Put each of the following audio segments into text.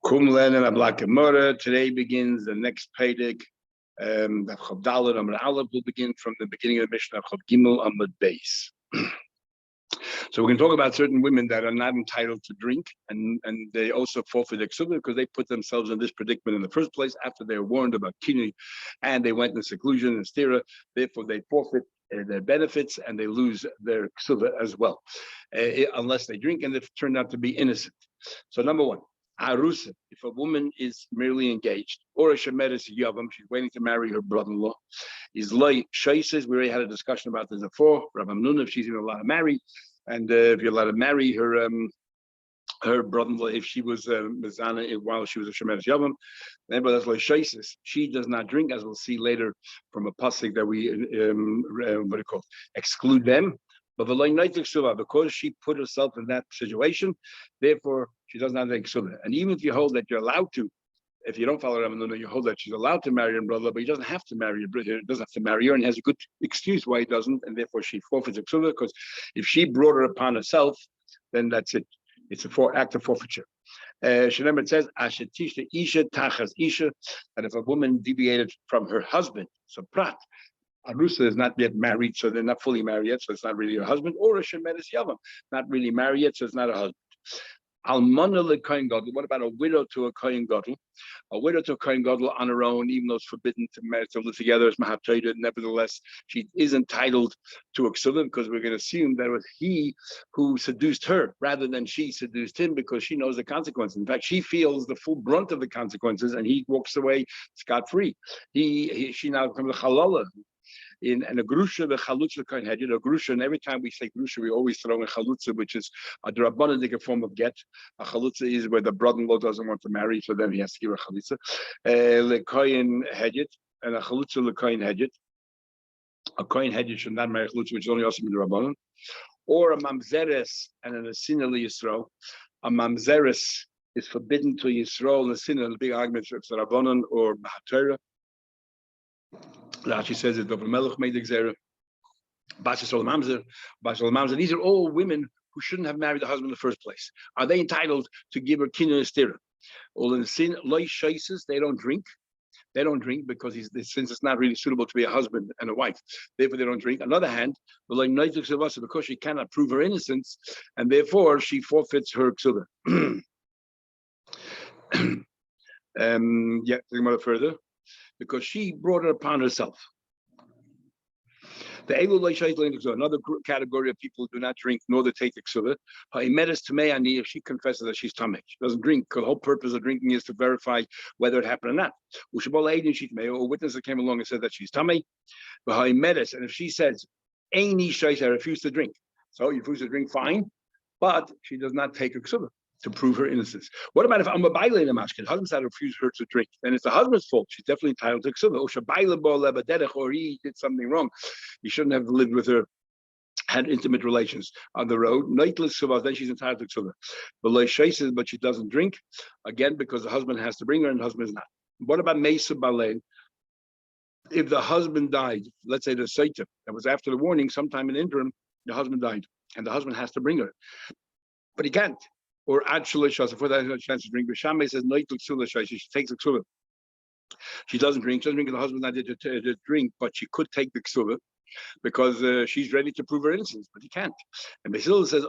Kumlen and Ablakamura. Today begins the next Pedic. Chob Dalet Amud Aleph will begin from the beginning of the Mishnah. Chob Gimel Amud Beis. So we can talk about certain women that are not entitled to drink, and they also forfeit Ksubah because they put themselves in this predicament in the first place after they were warned about Kini, and they went in seclusion and stira. Therefore, they forfeit their benefits and they lose their Ksubah as well, unless they drink and they've turned out to be innocent. So number one, Arusa, if a woman is merely engaged, or a Shemeres Yavam, she's waiting to marry her brother-in-law, is Loi Shaises. We already had a discussion about this before. Rabbi Amnun, if she's even allowed to marry, and if you're allowed to marry her her brother-in-law, if she was Mizana while she was a Shemeres Yavam, then but that's Loi Shaises. She does not drink, as we'll see later from a pasuk that we exclude them. But because she put herself in that situation, therefore she doesn't have the ksubah. And even if you hold that you're allowed to, if you don't follow Rambam, you hold that she's allowed to marry her brother, but he doesn't have to marry her brother. He doesn't have to marry her, and he has a good excuse why he doesn't, and therefore she forfeits ksubah. Because if she brought her upon herself, then that's it. It's a act of forfeiture. It says, "Ashetisha isha tachas isha," that if a woman deviated from her husband, so prat. Arusa is not yet married, so they're not fully married yet, so it's not really her husband. Or a Shemeres Yavam, not really married yet, so it's not a husband. Almana leKohen Gadol. What about a widow to a Kohen Gadol? A widow to a Kohen Gadol on her own, even though it's forbidden to marry to live together as Mahatayda, nevertheless, she is entitled to a ksubah because we're going to assume that it was he who seduced her rather than she seduced him because she knows the consequences. In fact, she feels the full brunt of the consequences and he walks away scot-free. She now becomes a halala. In a grusha, the chalutza kind had a grusha, and every time we say grusha, we always throw in chalutza, which is a drabbanic form of get. A chalutza is where the brother-in-law doesn't want to marry, so then he has to give a chalutza. Lekoyin hedget, and a chalutza lekoyin hedget. A koyin hedget should not marry chalutza, which is only also in the rabbanon. Or a mamzeres and an asina yisrael. A mamzeres is forbidden to Yisrael. The sin, the big argument is rabbanon or mahatera. Rashi says that Dr. Melech made the Gzera. Mamzer. These are all women who shouldn't have married the husband in the first place. Are they entitled to give her kinyan stira? All in the sin, loy shaises, they don't drink. They don't drink because since it's not really suitable to be a husband and a wife, therefore they don't drink. On the other hand, because she cannot prove her innocence, and therefore she forfeits her ksubah. Talking about it further. Because she brought it upon herself. Another category of people who do not drink nor they take the ksubah. If she confesses that she's tamei, she doesn't drink. The whole purpose of drinking is to verify whether it happened or not. Or a witness that came along and said that she's tamei. And if she says, I refuse to drink. So you refuse to drink, fine, but she does not take her ksubah to prove her innocence. What about if I'm a baile in a mashkin? Husband said refuse her to drink, then it's the husband's fault. She's definitely entitled to ksubah. Or he did something wrong. He shouldn't have lived with her, had intimate relations on the road. Then she's entitled to ksubah. But she doesn't drink, again, because the husband has to bring her and the husband is not. What about mesa balein? If the husband died, let's say the Sotah, that was after the warning, sometime in the interim, the husband died, and the husband has to bring her. But he can't. Or ad shulishas, before that has a chance to drink. Shammai says no she takes the ksubah. She doesn't drink. She doesn't drink. The husband not to drink, but she could take the ksubah because she's ready to prove her innocence, but he can't. And Basil says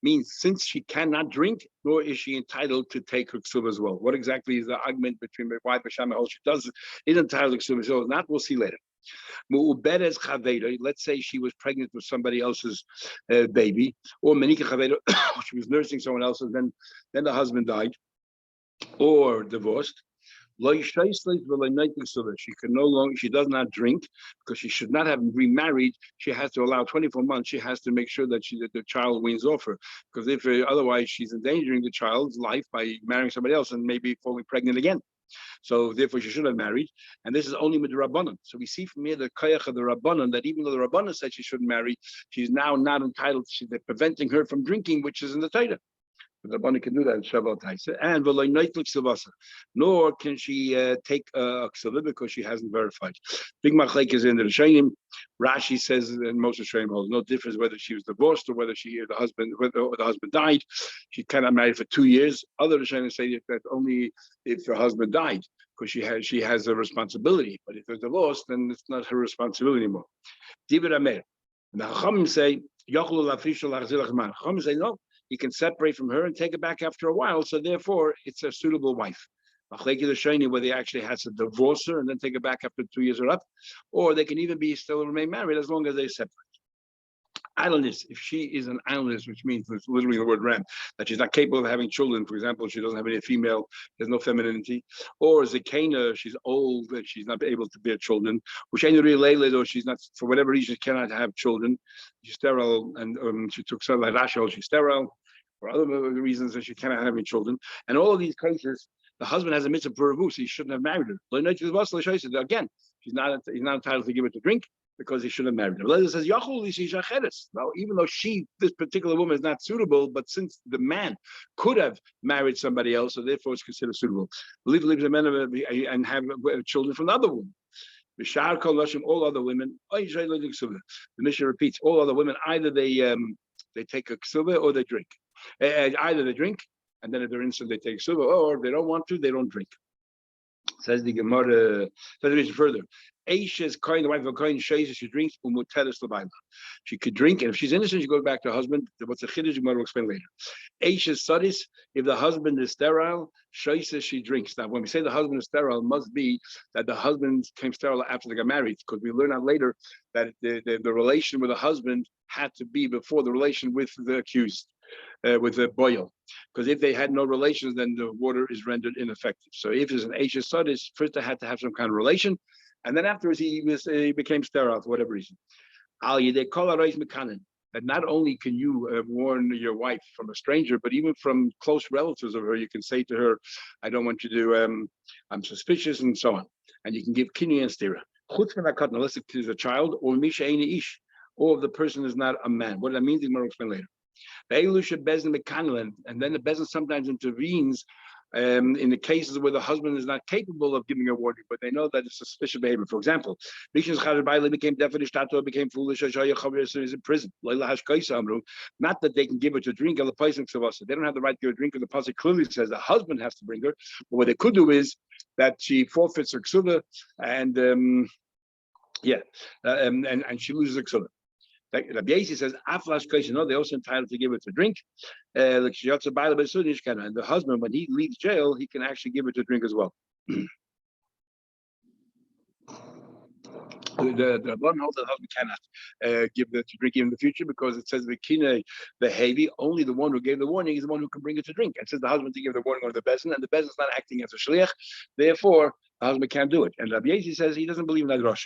means since she cannot drink, nor is she entitled to take her ksubah as well. What exactly is the argument between why Shammai holds she is entitled to ksubah? So not, we'll see later. Let's say she was pregnant with somebody else's baby, or she was nursing someone else's, then the husband died, or divorced. She can no longer, she does not drink because she should not have remarried. She has to allow 24 months. She has to make sure that the child weans off her, because if otherwise she's endangering the child's life by marrying somebody else and maybe falling pregnant again. So therefore she should have married, and this is only with the Rabbanan. So we see from here the koyach of the Rabbanan that even though the Rabbanan said she shouldn't marry, she's now not entitled. They're preventing her from drinking, which is in the Torah. The Rabbanan can do that in Shabbat Taisa. And v'lo noitlik silvasa, nor can she take a ksila because she hasn't verified. Big machlek is in the Rishonim. Rashi says, and most of Rishonim holds no difference whether she was divorced or whether the husband died. She cannot marry for 2 years. Other Rishonim say that only if her husband died, because she has a responsibility. But if they're divorced, then it's not her responsibility anymore. Divid Amer. Now Chachamim say, Chachamim say no. He can separate from her and take it back after a while. So therefore, it's a suitable wife. Where they actually has to divorce her and then take it back after 2 years are up, or they can even be still remain married as long as they separate. Idleness, if she is an idleness, which means it's literally the word ram, that she's not capable of having children, for example, she doesn't have any female, there's no femininity, or Zakena, she's old, that she's not able to bear children, which ain't really, or she's not, for whatever reason, she cannot have children, she's sterile, and she took some like Rachel, she's sterile, for other reasons that she cannot have any children, and all of these cases, the husband has a mitzvah puravu, so he shouldn't have married her. Again, he's not entitled to give her to drink, because he should have married her. It says, no, even though this particular woman is not suitable, but since the man could have married somebody else, so therefore it's considered suitable. Leave the men and have children from the other woman. All other women, the mission repeats, all other women, either they take a ksuba or they drink. Either they drink, and then if they're innocent, they take ksuba, or if they don't want to, they don't drink. Says the Gemara, further. Aisha's coin, the wife of a coin, she drinks, she could drink, and if she's innocent, she goes back to her husband. What's the chiddush? Gemara will explain later. Aisha's sadis, if the husband is sterile, she drinks. Now, when we say the husband is sterile, it must be that the husband became sterile after they got married, because we learn out later that the relation with the husband had to be before the relation with the accused. With the boil, because if they had no relations, then the water is rendered ineffective. So if it's an Aisha Sadis, first they had to have some kind of relation, and then afterwards he became sterile for whatever reason. That not only can you warn your wife from a stranger, but even from close relatives of her, you can say to her, I don't want you to, I'm suspicious, and so on. And you can give kinui and stira. Unless it is a child, or misha ish, or if the person is not a man. What that means, I'm going to explain later. And then the bezin sometimes intervenes in the cases where the husband is not capable of giving a warning, but they know that it's suspicious behavior. For example, became became foolish, is in prison. Not that they can give her to drink. They don't have the right to give her a drink, because the pasuk clearly says the husband has to bring her. But what they could do is that she forfeits her ksuba, and and she loses her ksuba. Rabbi Yossi says, they're also entitled to give it to drink. And the husband, when he leaves jail, he can actually give it to drink as well. The one holds that the husband cannot give it to drink even in the future, because it says the heavy, only the one who gave the warning is the one who can bring it to drink. It says the husband to give the warning on the bezin, and the bezin is not acting as a shliach, therefore the husband can't do it. And Rabbi Yossi says he doesn't believe in that Rosh.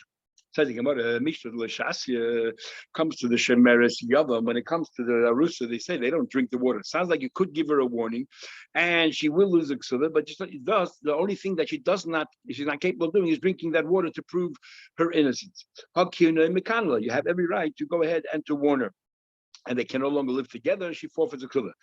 Says the Gemara, Mishnah L'Shasya comes to the Shemeres Yavam. When it comes to the Arusa, they say they don't drink the water. It sounds like you could give her a warning, and she will lose the ksuba, but thus the only thing that she's not capable of doing is drinking that water to prove her innocence. You have every right to go ahead and to warn her. And they can no longer live together, she forfeits a kula.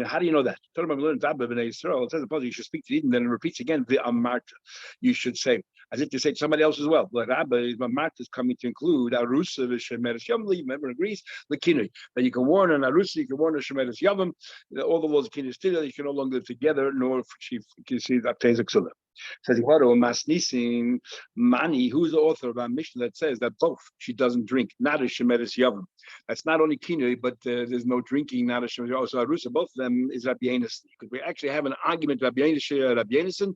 How do you know that? It says you should speak to Eden, then it repeats again, the amarta. You should say, as if to say to somebody else as well. But Rabbi, amarta is coming to include arusa v'shemeres yavam. Remember, agrees the kinui that you can warn an arusa, you can warn a shemeres yavam. All the laws of kinui still, you can no longer live together, nor she obtains a kula. Says Masnisin Mani, who's the author of our Mishnah that says that both she doesn't drink, not a shemeres yavam. That's not only kinui, but there's no drinking, not a shemeres. Also arusa, both of them is Rabbi Yonasan. Because we actually have an argument Rabbi Yonasan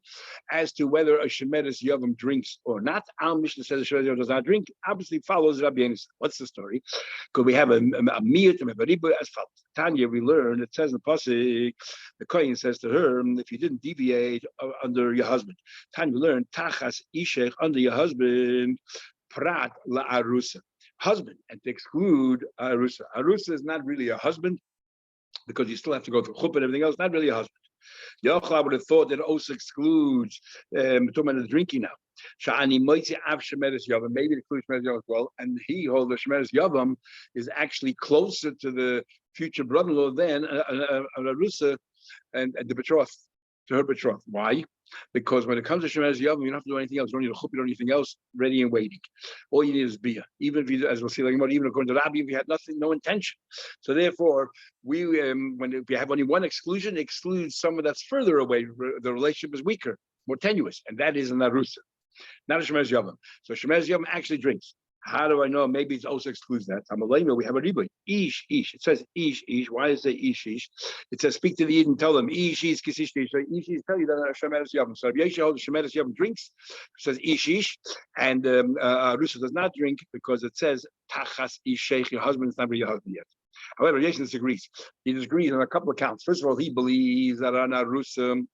as to whether a shemeres yavam drinks or not. Our Mishnah says a shemeres yavam does not drink. Obviously follows Rabbi Yonasan. What's the story? Because we have a miyut and a bariba as follows. Tanya, we learn, it says in the pasuk, the kohen says to her, if you didn't deviate under your husband. Tanya, we learn, tachas ishech, under your husband, prat la arusa. Husband, and to exclude arusa. Arusa is not really a husband, because you still have to go through chuppah and everything else, not really a husband. Yochel would have thought that it also excludes, talking about the drinking now. Sha'ani moitzi av shemeres yavam, maybe it includes shemeres yavam as well, and he holds the shemeres yavam is actually closer to the future brother-in-law than a arusa, and the betrothed to her betrothed. Why? Because when it comes to Shemeres Yavam, you don't have to do anything else. You don't need a chuppah, you don't need anything else, ready and waiting. All you need is bia. Even if you, as we'll see, like even according to Rabbi, if you had nothing, no intention. So therefore, we if you have only one exclusion, it excludes someone that's further away. The relationship is weaker, more tenuous, and that is an arusa, not a Shemeres Yavam. So Shemeres Yavam actually drinks. How do I know? Maybe it also excludes that. I'm a lame. We have a riboy. Ish. It says ish. Why does it say ish? It says speak to the Yid and tell them ish kisish. So ish tell you that Shemeres Yavam. So if Yesha holds Shemeres Yavam drinks, it says ish, and Rusa does not drink because it says tachas ish. Your husband is not your husband yet. However, Yesha disagrees. He disagrees on a couple of counts. First of all, he believes that an Arusa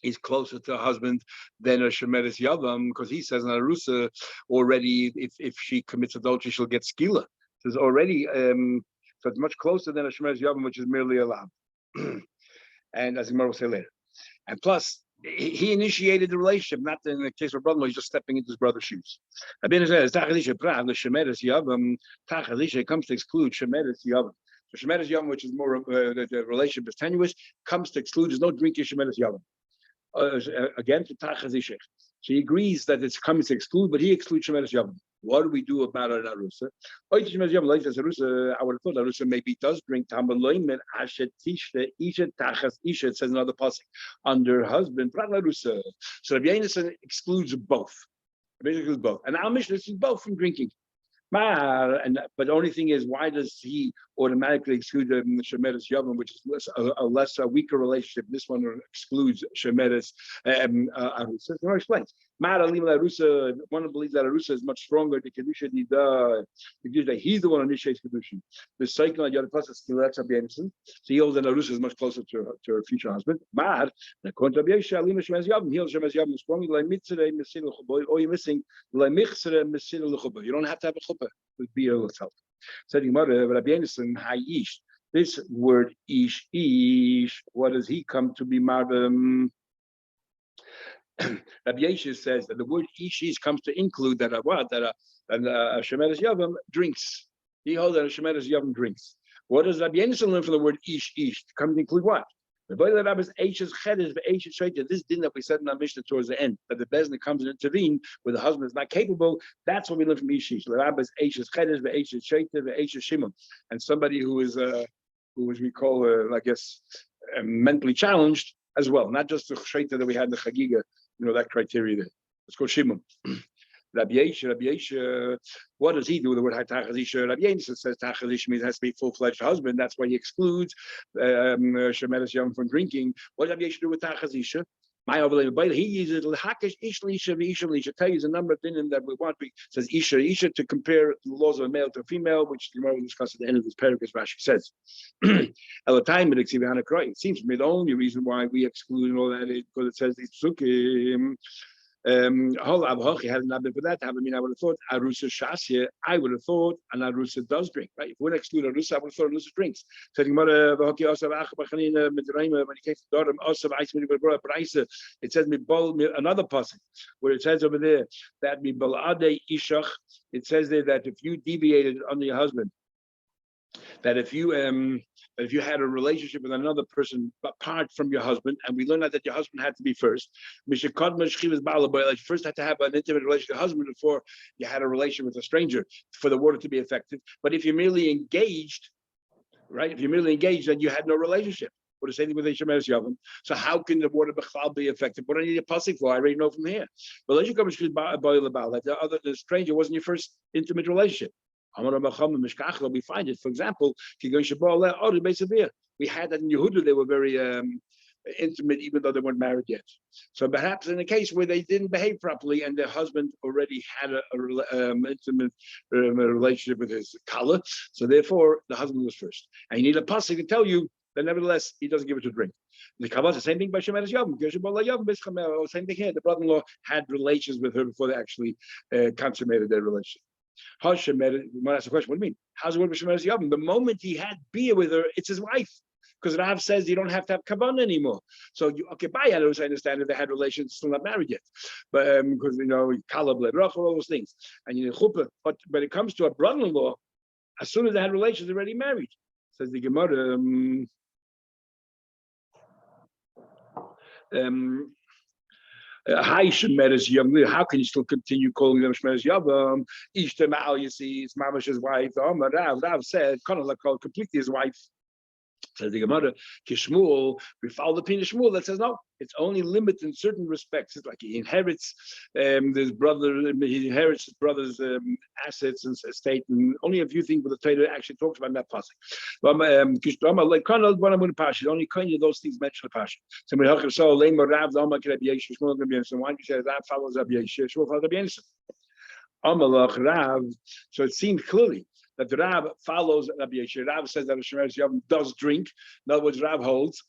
is closer to a husband than a Shemeres Yavam, because he says in Arusa already, if she commits adultery, she'll get skila. So it's already, so it's much closer than a Shemeres Yavam, which is merely allowed. And as Gemara will say later. And plus, he initiated the relationship, not in the case of a brother-in-law, he's just stepping into his brother's shoes. Abin says, Tachalisha Prav, the Shemeres Yavam, Tachalisha comes to exclude Shemeres Yavam. So Shemeres Yavam, which is more, the relationship is tenuous, comes to exclude, there's no drinking Shemeres Yavam. Again, to Tachazishech. So he agrees that it's coming to exclude, but he excludes Shemeres Yavam. What do we do about an Arusa? I would have thought Arusa maybe does drink Tamaloimen Ashet Tishte Isha Tachas Isha. It says another passage under husband. So Rabbi Yonasan excludes both. Basically, both. And our Mishnah is both from drinking. But the only thing is, why does he automatically exclude the Shemeres Yavam, which is a weaker relationship? This one excludes Shemeres Arusa. No explains. Arusa, one believes that Arusa is much stronger. The Kedusha he's the one who initiates Kedusha. The cycle on the other plus is so he holds that Arusa is much closer to her future husband. But according to Shemeres Yavam, he holds Shemeres Yavam strongly. Or you're missing you don't have to have a chuppah with beer itself. Said Rabbi Yonasan, Hayish. This word ish, what does he come to be marvim? Rabbi Yeshua says that the word ish comes to include that a Shemeres Yavam drinks. He holds that a Shemeres Yavam drinks. What does Rabbi Yonasan learn from the word ish? Come to include what? This din that we said in our Mishnah towards the end, that the Bezdin comes and intervene where the husband is not capable. That's what we learn from Ishish. And somebody who is we call, I guess, mentally challenged as well, not just the Shaita that we had in the Chagiga, that criteria there. Let's go Shimon. Rabbi Yesha, what does he do with the word Tachazisha? Rabbi Yesha says Tachazisha means it has to be a full-fledged husband. That's why he excludes Shemeres Yavam from drinking. What does Rabbi Yesha do with Tachazisha? He uses Hakish Isha. Tell you the number of dinim that we want. It says Isha to compare the laws of a male to a female, which the Gemara will discuss at the end of this paragraph. Rashi says, it seems to me the only reason why we exclude all that is because it says these psukim. Had it not been for that, I would have thought Arusa Shasya. I would have thought an Arusa does drink, right? If we would exclude Arusa, I would have thought Arusa drinks. So when it says another passage where it says over there that it says there that if you deviated under your husband, that if you had a relationship with another person apart from your husband, and we learned that your husband had to be first, you first had to have an intimate relationship with your husband before you had a relation with a stranger for the water to be effective. But if you're merely engaged, right? If you're merely engaged, then you had no relationship. Or the same thing with the Shemeres Yavam. So how can the water b'chlal be effective? What do I need a pasuk for? I already know from here. But the stranger wasn't your first intimate relationship. We find it, for example, we had that in Yehuda. They were very intimate, even though they weren't married yet. So perhaps in a case where they didn't behave properly and their husband already had an intimate relationship with his kala, so therefore the husband was first. And you need a pasuk to tell you that nevertheless he doesn't give it to drink. The Kabbalah, the same thing by Shemeres Yavam. Same thing here. The brother-in-law had relations with her before they actually consummated their relationship. Might ask the question, what do you mean? How's it work with Shemeres Yavam? The moment he had beer with her, it's his wife. Because Rav says you don't have to have kavanah anymore. So I understand if they had relations, still not married yet. But because kala bled rachel, all those things. And you need chuppah. But when it comes to a brother-in-law, as soon as they had relations, they're already married. Says the Gemara. Hi, Shemeres Yavam. How can you still continue calling them Shemeres Yavam? Ishta Ma'al, you see, it's Mamash's wife. Rav said, kind of like completely his wife. Says the Gemara, Kishmuel, we follow the opinion of Shmuel that says no, it's only limited in certain respects. It's like he inherits his inherits his brother's assets and estate, and only a few things. But the Torah actually talks about in that passage. Like kind of one of the only kind of those things mentioned in the passage. Somebody so Lema Rav Dama Rabbi Yeshua Shmuel Rabbi Yeshua. Why do you say Rav follows Rabbi Yeshua? Shmuel follows Rabbi Yeshua. Amalach Rav. So it seems clearly that the Rav follows Rabbi Yeshua. Rav says that a Shemeres Yavam does drink. In other words, Rav holds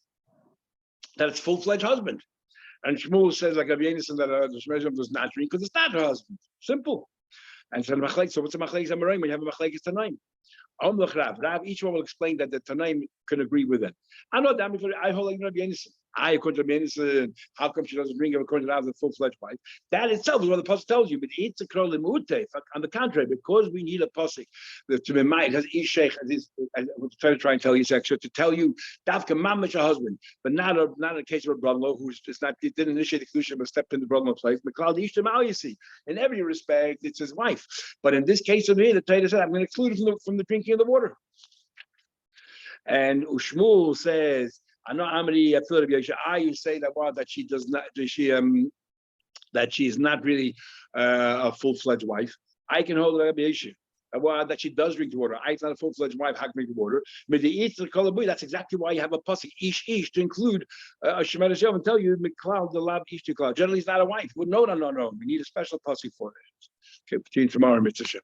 that it's full-fledged husband. And Shmuel says, like Rabbi Yeshua, that the Shemeres Yavam does not drink because it's not her husband. Simple. And so what's a machlekes amoraim when you have a machlekes tanaim? Rav, each one will explain that the tanaim can agree with it. I know that I hold like Rabbi Yeshua. According to Rabbi, how come she doesn't bring him according to Rav, the full-fledged wife? That itself is what the pasuk tells you. But it's a krol lemute. On the contrary, because we need a pasuk to be made has ishech. I'm trying to tell you, to tell you dafka mamash a husband, but not a case of a brother-in-law who's just not didn't initiate the kedusha but stepped in the brother-in-law's place. Meklal ishtem al, you see, in every respect it's his wife. But in this case over here, the Torah said I'm going to exclude it from the drinking of the water. And Ushmul says, I know Amri. I feel you say that she does not. That she is not really a full-fledged wife. I can hold Rabbi Yeshua. That she does drink the water. I not a full-fledged wife. How can drink the water? That's exactly why you have a pasuk ish to include a Shemeres Yavam and tell you Miklal the lab ish to Generally, it's not a wife. Well, no. We need a special pasuk for it. Okay, continue tomorrow, Mitzvah.